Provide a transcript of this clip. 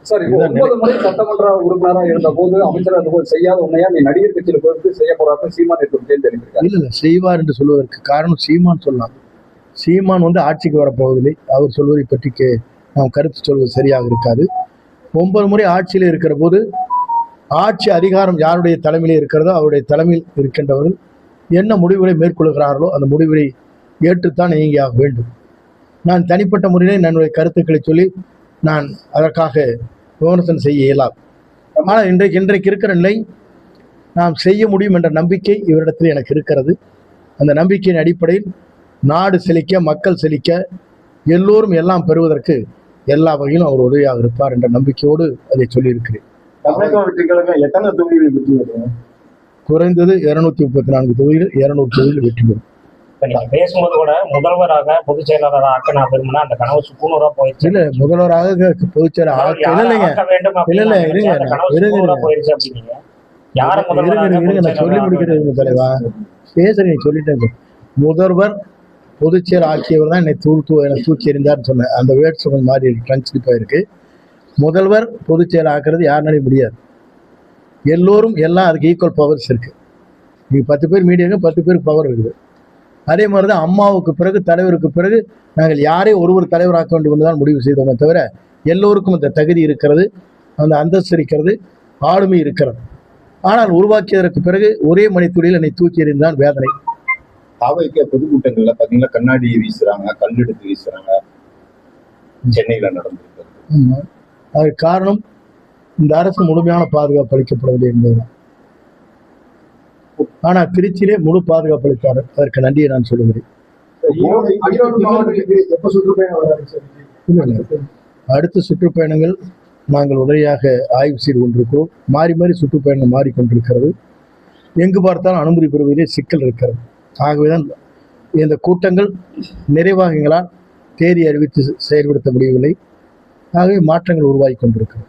Sir, இப்போ 9 முறை சட்டமன்ற உறுப்பினராக இருந்த போது அமைச்சராக இருந்த போது செய்யாத உண்மையா நீ நடிகர் கட்சியில போயிட்டு செய்ய போறாருன்னு சீமான் நேற்று தேர்ந்தெடுக்கிறார். இல்ல செய்வார் என்று சொல்வதற்கு காரணம் சீமான் சொல்லலாம். சீமான் ஆட்சிக்கு வரப்போவதில்லை. அவர் சொல்வதை பற்றி நாம் கருத்து சொல்வது சரியாக இருக்காது. 9 முறை ஆட்சியில் இருக்கிற போது ஆட்சி அதிகாரம் யாருடைய தலைமையில் இருக்கிறதோ அவருடைய தலைமையில் இருக்கின்றவர்கள் என்ன முடிவுகளை மேற்கொள்கிறார்களோ அந்த முடிவுகளை ஏற்றுத்தான் இயங்கியாக வேண்டும். நான் தனிப்பட்ட முறையிலே என்னுடைய கருத்துக்களை சொல்லி நான் அதற்காக விமர்சனம் செய்ய இயலாது. ஆனால் இன்றைக்கு இருக்கிற நிலை நாம் செய்ய முடியும் என்ற நம்பிக்கை இவரிடத்தில் எனக்கு இருக்கிறது. அந்த நம்பிக்கையின் அடிப்படையில் நாடு செழிக்க, மக்கள் செழிக்க, எல்லோரும் எல்லாம் பெறுவதற்கு எல்லா வகையிலும் அவர் உதவியாக இருப்பார் என்ற நம்பிக்கையோடு அதை சொல்லியிருக்கிறேன். எத்தனை தொகுதிகள் வெற்றி பெறும்? குறைந்தது 234 தொகுதிகள், 200 தொகுதிகள் வெற்றி பெறும். நீங்க பேசும்போது கூட முதல்வராக பொதுச் செயலாளராக ஆக்க நான் விரும்பினா அந்த கனவு சுக்குநூறா போயிடுச்சு. இல்ல முதல்வராக பொதுச் செயலாளர் சொல்லி முடிக்கிறது தலைவா பேசுறீங்க சொல்லிட்டேன். முதல்வர் பொதுச் செயல் ஆக்கியவர் தான் என்னை தூக்கி எறிந்தார்னு சொன்னேன். அந்த வேர்ட்ஸ் கொஞ்சம் மாறி ட்ரான்ஸ்லிப் ஆயிருக்கு. முதல்வர் பொதுச் செயல் ஆக்குறது யாருனாலையும் முடியாது. எல்லோரும் எல்லாம் அதுக்கு ஈக்குவல் பவர்ஸ் இருக்கு. நீங்க 10 பேர் மீடியாங்க, 10 பேருக்கு பவர் இருக்குது. அதே மாதிரிதான் அம்மாவுக்கு பிறகு தலைவருக்கு பிறகு நாங்கள் யாரையும் ஒருவர் தலைவராக்க வேண்டும் என்றுதான் முடிவு செய்தோமே தவிர எல்லோருக்கும் அந்த தகுதி இருக்கிறது, அந்த அந்தஸ்து இருக்கிறது, ஆளுமை இருக்கிறது. ஆனால் உருவாக்கியதற்கு பிறகு ஒரே மணித்துளியில் என்னை தூக்கி எறிந்தான் வேதனை. தாவைக்க பொதுக்கூட்டங்கள்ல பாத்தீங்கன்னா கண்ணாடி வீசுறாங்க, கல்லெடுத்து வீசுறாங்க, சென்னையில நடந்திருக்கிறது. அதுக்கு காரணம் இந்த அரசு முழுமையான பாதுகாப்பு அளிக்கப்படவில்லை என்பதுதான். ஆனா திருச்சியிலே முழு பாதுகாப்பு அளித்தார். அதற்கு நன்றியை நான் சொல்லுகிறேன். அடுத்த சுற்றுப்பயணங்கள் நாங்கள் உடனடியாக ஆய்வு செய்து கொண்டிருக்கிறோம். மாறி மாறி சுற்றுப்பயணங்கள் மாறிக்கொண்டிருக்கிறது. எங்கு பார்த்தாலும் அனுமதி பெறுவதிலே சிக்கல் இருக்கிறது. ஆகவேதான் இந்த கூட்டங்கள் நிறைவாகங்களால் தேதி அறிவித்து செயல்படுத்த முடியவில்லை. ஆகவே மாற்றங்கள் உருவாகி கொண்டிருக்கிறது.